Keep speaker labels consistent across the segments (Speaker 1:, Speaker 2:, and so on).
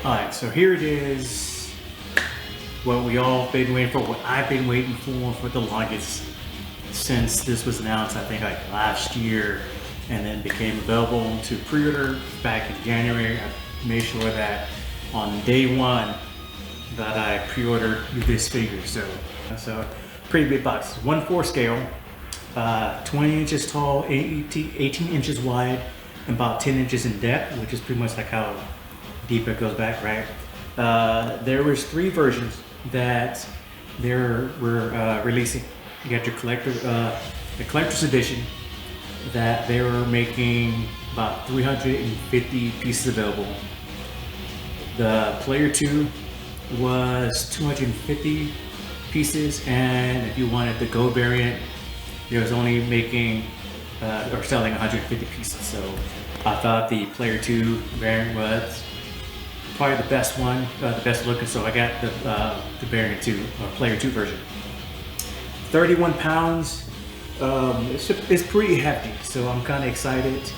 Speaker 1: Alright, so here it is. What we all been waiting for, what I've been waiting for the longest since this was announced, I think like last year, and then became available to pre-order back in January. I made sure that on day one that I pre-ordered this figure. So pretty big box, 1/4 scale, 20 inches tall, 18 inches wide, and about 10 inches in depth, which is pretty much like how deep it goes back, right? There was 3 versions that they were releasing. You got your the collector's edition that they were making about 350 pieces available. The player 2 was 250 pieces, and if you wanted the gold variant, they was only making or selling 150 pieces. So I thought the player 2 variant was probably the best one, the best looking, so I got the variant 2, or player 2 version. 31 pounds, it's pretty hefty, so I'm kind of excited.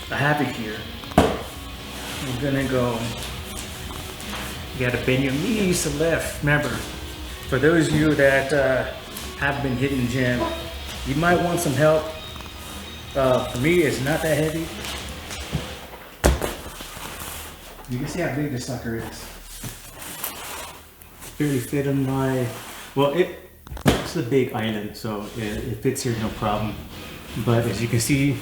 Speaker 1: I have it here. I'm gonna go, you gotta bend your knees to lift. Remember, for those of you that have been hitting the gym, you might want some help. For me, it's not that heavy. You can see how big this sucker is. Barely fit in my, well, it's a big island, so it fits here no problem. But as you can see,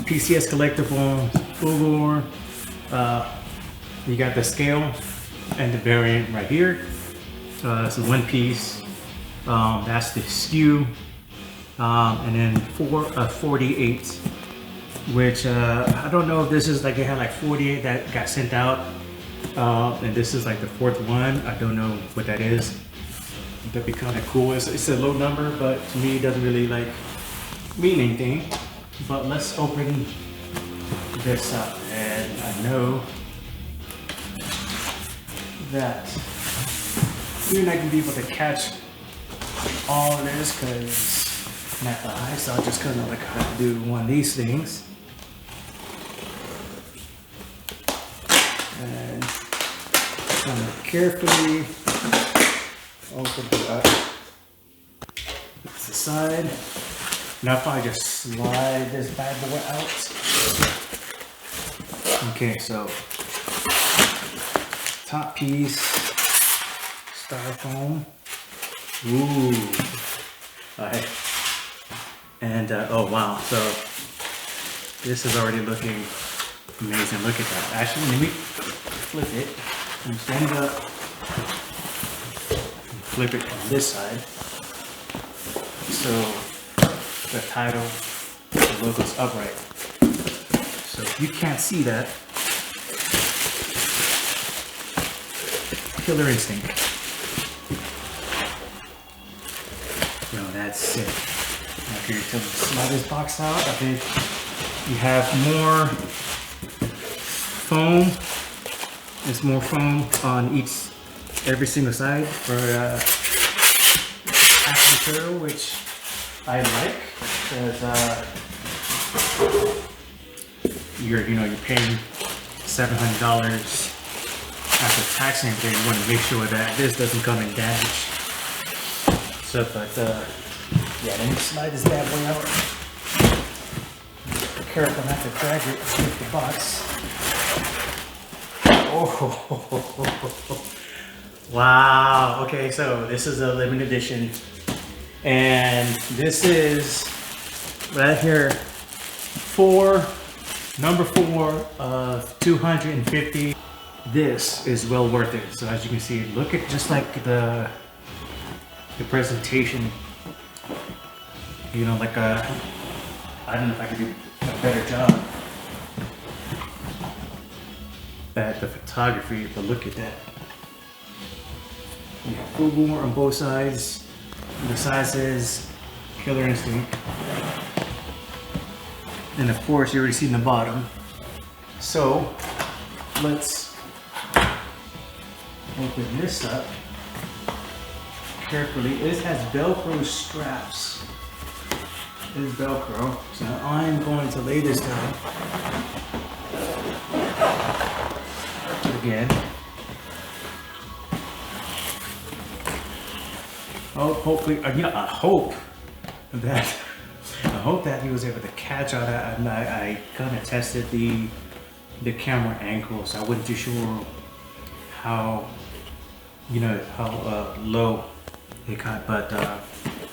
Speaker 1: PCS Collectibles, Fulgore, you got the scale and the variant right here. It's a 1 piece. That's the SKU, and then 48. Which I don't know if this is like, they had like 48 that got sent out, and this is like the 4th one. I don't know what that is. That'd be kind of cool. It's a low number, but to me it doesn't really like mean anything. But let's open this up, and I know that you're not gonna be able to catch all of this because I'm at the eye, so I'll just kind of like have to do one of these things. And kind of carefully open it up. It's the side. Now if I just slide this bad boy out. Okay, so top piece, styrofoam. Ooh. Alright. And oh wow, so this is already looking amazing. Look at that. Actually, let me flip it and stand up and flip it on this side. So the title, the logo's upright. So if you can't see that, Killer Instinct. Yo, that's sick. After you slide this box out, I think you have more foam. There's more foam on every single side for half material, which I like, because you're paying $700 after tax and everything. You want to make sure that this doesn't come in damage. So, but yeah, let me slide this bad boy out. Be careful not to drag it with the box. Oh, wow. Okay, so this is a limited edition, and this is right here, number 4 of 250. This is well worth it. So as you can see, look at just like the presentation. You know, like I don't know if I could do a better job at the photography, but look at that. You have Fulgore on both sides. The side says Killer Instinct. And of course, you already seen the bottom. So let's open this up carefully. It has Velcro straps. It is Velcro. So I'm going to lay this down. again. Oh, hopefully, you know, I hope that he was able to catch all that. I kind of tested the camera angle, so I wasn't too sure how, you know, how low it got, but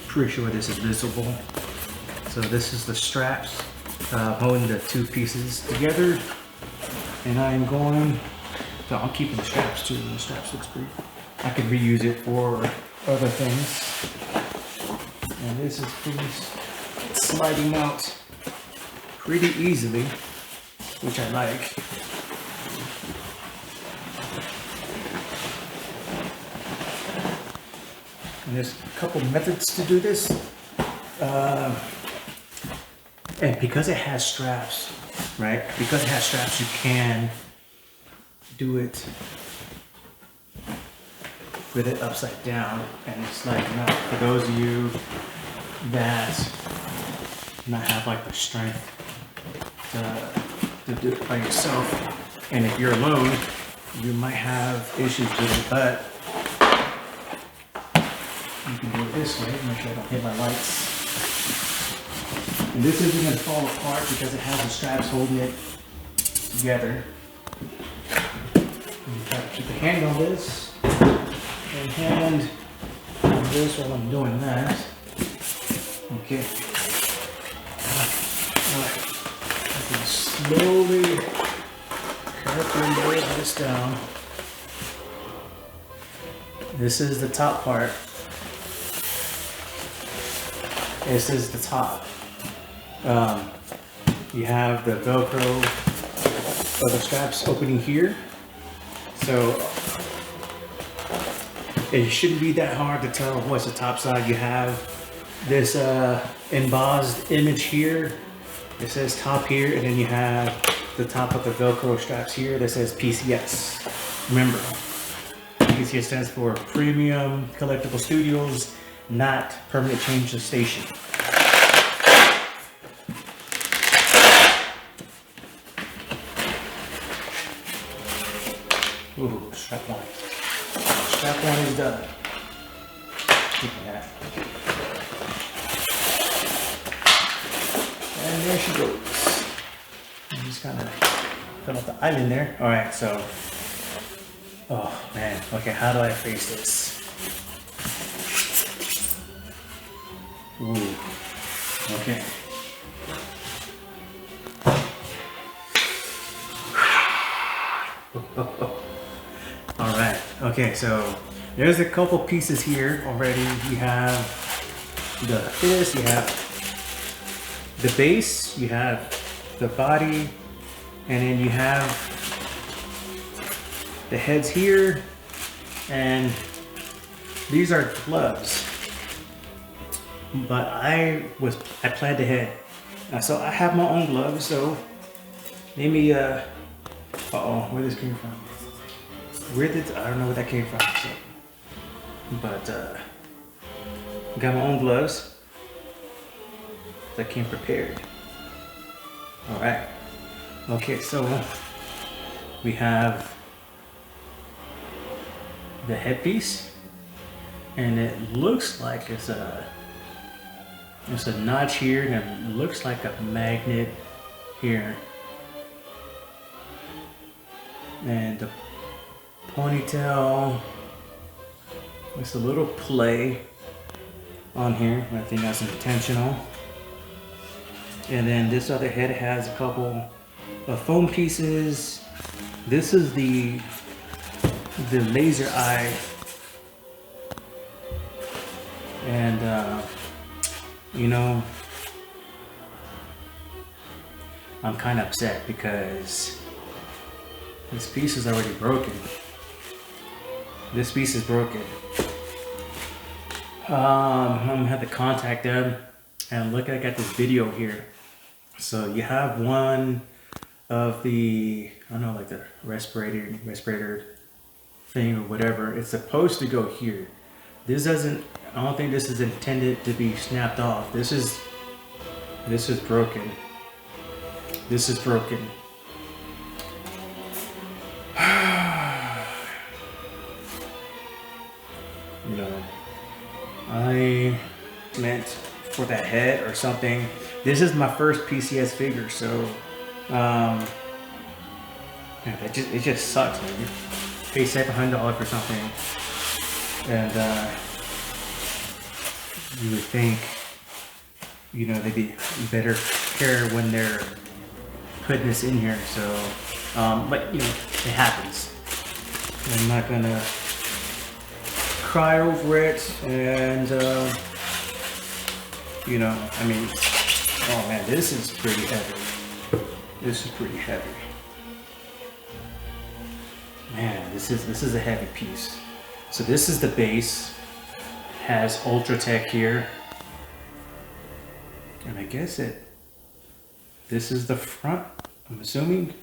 Speaker 1: pretty sure this is visible. So this is the straps holding the two pieces together, and I'm going. So I'm keeping the straps too. The straps looks pretty. I could reuse it for other things. And this is pretty sliding out pretty easily, which I like. And there's a couple methods to do this. And because it has straps, right? Because it has straps, you can do it with it upside down, and it's like, not for those of you that not have like the strength to do it by yourself, and if you're alone, you might have issues with it, but you can do it this way. Make sure I don't hit my lights. And this isn't going to fall apart because it has the straps holding it together. And you try to keep a hand on this and hand on this while I'm doing that. Okay. Alright. I can slowly, carefully lay this down. This is the top part. This is the top. You have the Velcro or the straps opening here. So it shouldn't be that hard to tell what's the top side. You have this embossed image here. It says top here, and then you have the top of the Velcro straps here that says PCS. Remember, PCS stands for Premium Collectible Studios, not Permanent Change of Station. Ooh, strap one. Strap one is done. Keeping that. And there she goes. I'm just kind of fill up the island there. All right, so, oh man, okay, how do I face this? Ooh, okay. All right, okay, so there's a couple pieces here already. You have this, you have the base, you have the body, and then you have the heads here, and these are gloves. But I planned ahead. So I have my own gloves, so maybe uh-oh, where this came from? I don't know where that came from. So. But got my own gloves that came prepared. All right. Okay, so we have the headpiece, and it looks like it's a notch here, and it looks like a magnet here, and the ponytail. It's a little play on here. I think that's intentional. And then this other head has a couple of foam pieces. This is the laser eye, and you know, I'm kind of upset because this piece is already broken. This piece is broken. I'm gonna have to contact them, and look, I got this video here. So you have one of the, I don't know, like the respirator thing or whatever. It's supposed to go here. This doesn't, I don't think this is intended to be snapped off. This is broken. This is broken. with that head or something. This is my first PCS figure, so man, it just sucks, man. You pay $700 for something, and you would think, you know, they'd be better care when they're putting this in here. So, but you know, it happens. I'm not gonna cry over it, and you know, I mean, oh man, this is pretty heavy. This is pretty heavy. Man, this is a heavy piece. So this is the base. Has Ultra Tech here, and I guess this is the front, I'm assuming.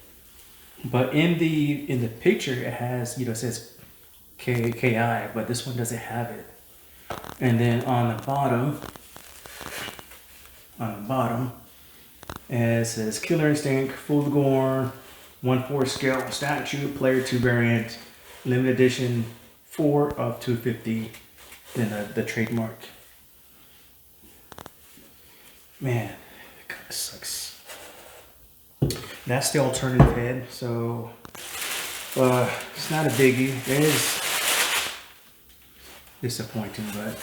Speaker 1: But in the picture it has, you know, it says KI, but this one doesn't have it. And then on the bottom, it says Killer Instinct, Fulgore, 1/4 scale statue, player 2 variant, limited edition 4 of 250. Then the trademark. Man, it kind of sucks. That's the alternative head, so it's not a biggie. It is disappointing, but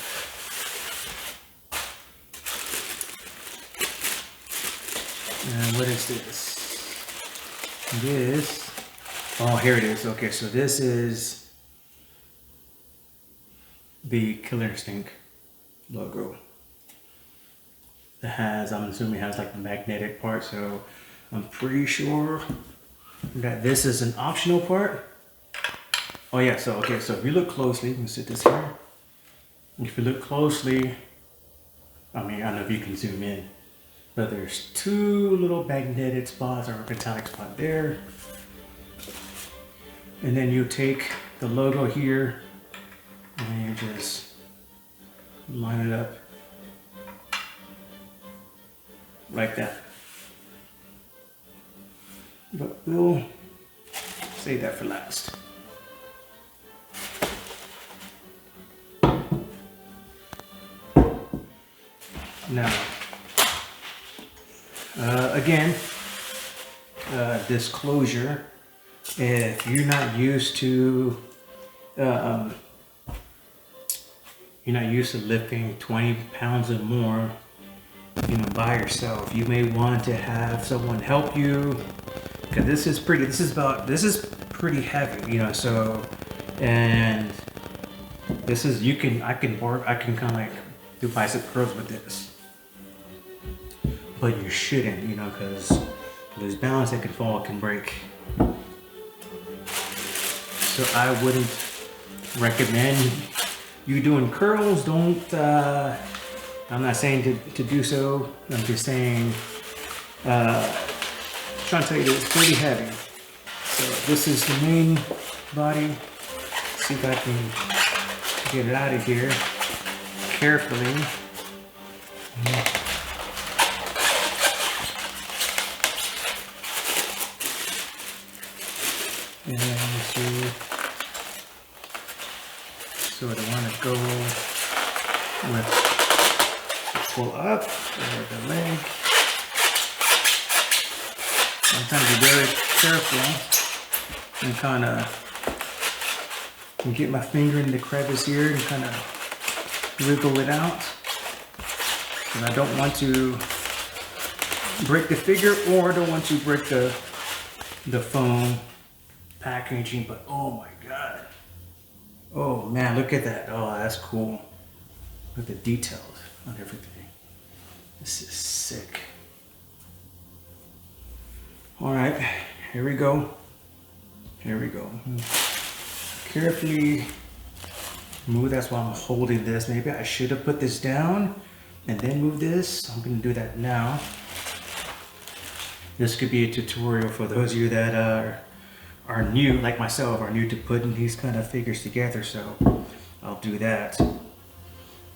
Speaker 1: what is this? Oh, here it is. Okay, so this is the Killer Instinct logo. It has, I'm assuming it has like the magnetic part, so I'm pretty sure that this is an optional part. Oh yeah, so okay, so if you look closely, you can sit this here. If you look closely, I mean, I don't know if you can zoom in, but there's 2 little magnetic spots or metallic spot there. And then you take the logo here and you just line it up like that. But we'll save that for last. Now, again, disclosure, if you're not used to lifting 20 pounds or more, you know, by yourself, you may want to have someone help you, because this is pretty heavy, you know. So, and this is, I can kind of like do bicep curls with this, but you shouldn't, you know, because there's balance that can fall, can break. So I wouldn't recommend you doing curls. Don't, I'm not saying to do so. I'm just saying, trying to tell you that it's pretty heavy. So this is the main body. Let's see if I can get it out of here carefully. And see, so I want to go with pull up or the leg. Sometimes be very careful and kind of get my finger in the crevice here and kind of wiggle it out. And I don't want to break the figure, or I don't want to break the foam packaging. But oh my god, oh man, look at that. Oh, that's cool. Look at the details on everything. This is sick. All right, here we go. Carefully move. That's why I'm holding this. Maybe I should have put this down and then move this. I'm gonna do that now. This could be a tutorial for those of you that are new, like myself, are new to putting these kind of figures together. So I'll do that.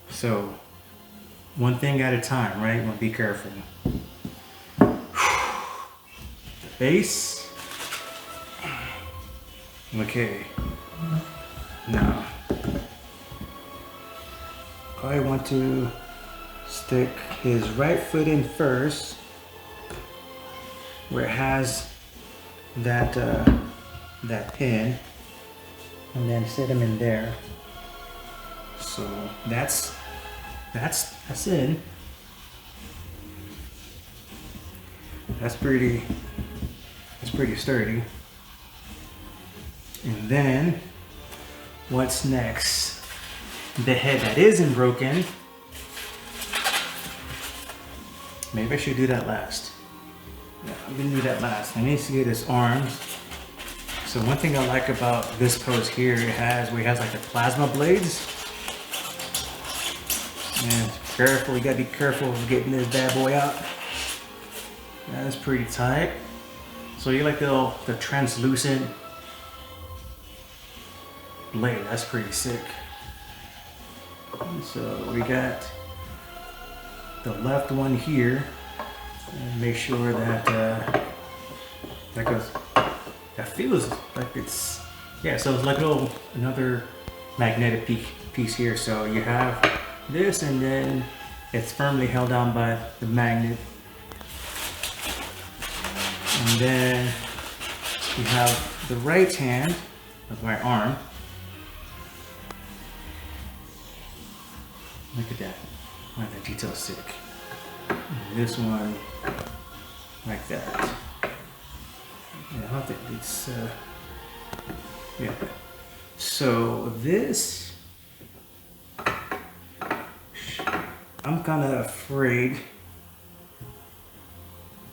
Speaker 1: So one thing at a time, right? You want to be careful. The base. Okay. Now I want to
Speaker 2: stick his right foot in first, where it has that that pin, and then sit him in there. So that's in. That's pretty sturdy. And then what's next? The head that isn't broken. Maybe I should do that last. Yeah, I'm gonna do that last. I need to get his arms. So one thing I like about this pose here, where it has like the plasma blades. And careful, you gotta be careful of getting this bad boy out. That's pretty tight. So you like the translucent blade. That's pretty sick. And so we got the left one here, and make sure that that goes. That feels like it's, yeah. So it's like another magnetic piece here. So you have this, and then it's firmly held down by the magnet. And then you have the right hand of my arm. Look at that. Wow, that detail's sick. And this one, like that. Yeah, I don't think it's, yeah. So this, I'm kind of afraid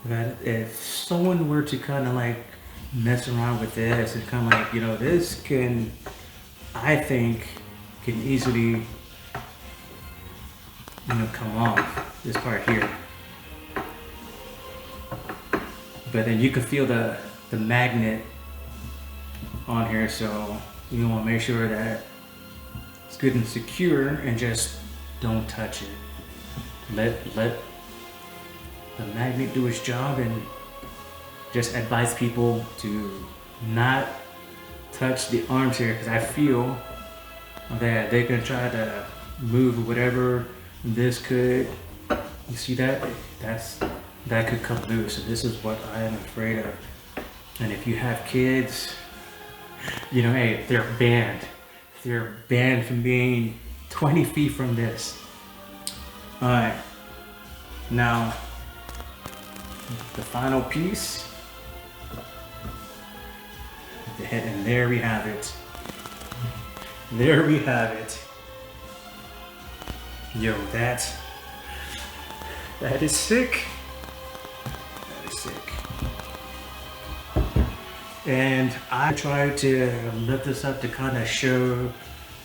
Speaker 2: that if someone were to kind of like mess around with this, and kind of like, you know, this can, I think, can easily, you know, come off, this part here. But then you can feel the magnet on here, so you want to make sure that it's good and secure, and just don't touch it. Let the magnet do its job, and just advise people to not touch the arms here, because I feel that they can try to move whatever this could, you see that? That could come loose. So this is what I am afraid of. And if you have kids, you know, hey, they're banned. They're banned from being 20 feet from this. All right, now the final piece, the head, and there we have it. There we have it. Yo, that is sick. That is sick. And I tried to lift this up to kind of show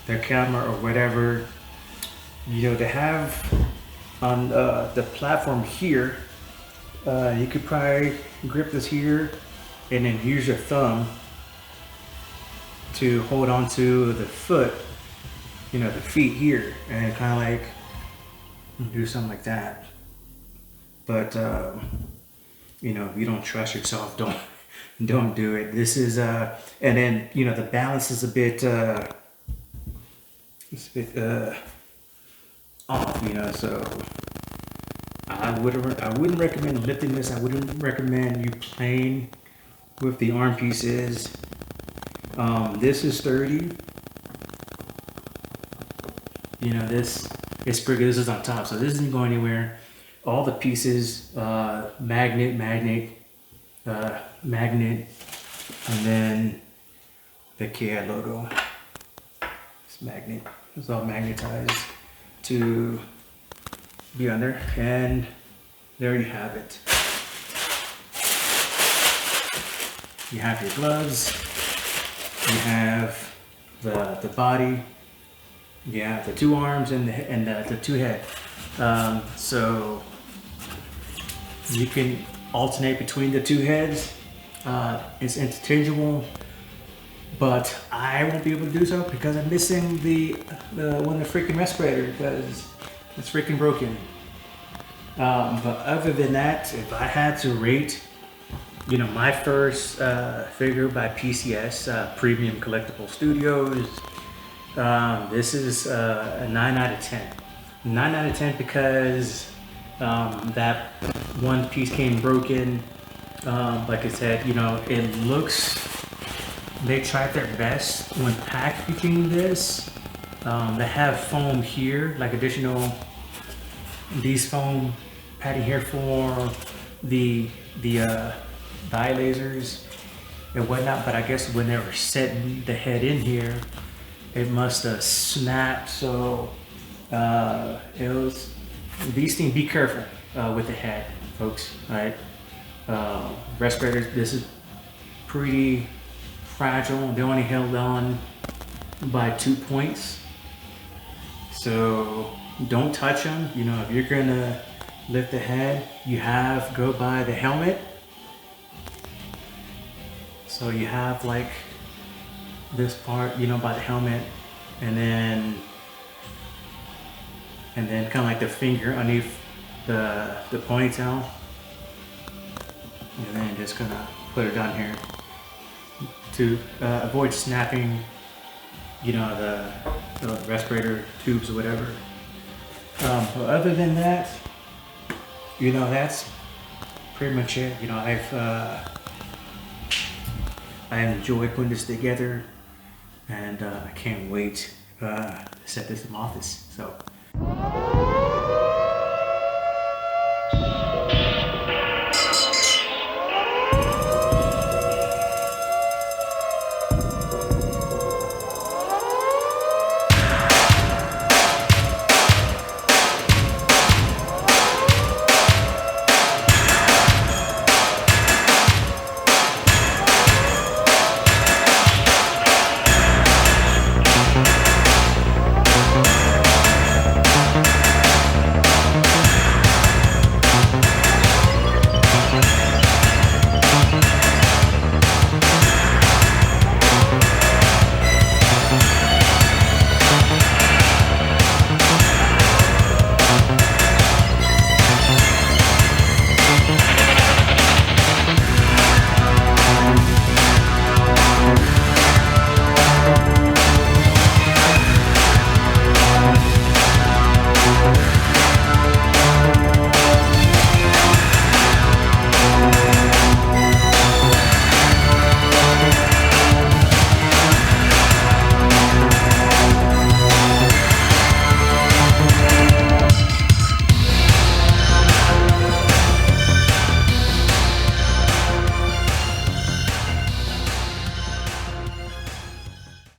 Speaker 2: the camera or whatever, you know, to have on the platform here. You could probably grip this here and then use your thumb to hold on to the foot, you know, the feet here, and kind of like do something like that. But you know, if you don't trust yourself, don't do it. This is and then, you know, the balance is a bit off, you know, so I wouldn't recommend lifting this. I wouldn't recommend you playing with the arm pieces. This is sturdy. You know, this is pretty good. This is on top, so this isn't going anywhere. All the pieces, magnet, and then the KI logo. It's magnet. It's all magnetized to be under, and there you have it. You have your gloves. You have the body. You have the two arms and the two head. So you can alternate between the two heads. It's interchangeable, but I won't be able to do so because I'm missing the one, the freaking respirator, because it's freaking broken. But other than that, if I had to rate, you know, my first figure by PCS, Premium Collectibles Studios, this is a 9 out of 10. 9 out of 10 because that one piece came broken. Like I said, you know, it looks, they tried their best when packaging this. They have foam here, like additional, these foam padding here for the eye lasers and whatnot, but I guess when they were setting the head in here, it must have snapped. So it was, these things, be careful with the head, folks. All right, respirators, this is pretty fragile. They only held on by 2 points, so don't touch them. You know, if you're gonna lift the head, you have go by the helmet. So you have like this part, you know, by the helmet, and then kind of like the finger underneath the ponytail, and then just gonna put it on here to avoid snapping, you know, the respirator tubes or whatever. But other than that, you know, that's pretty much it. You know, I enjoyed putting this together, and I can't wait to set this in my office. So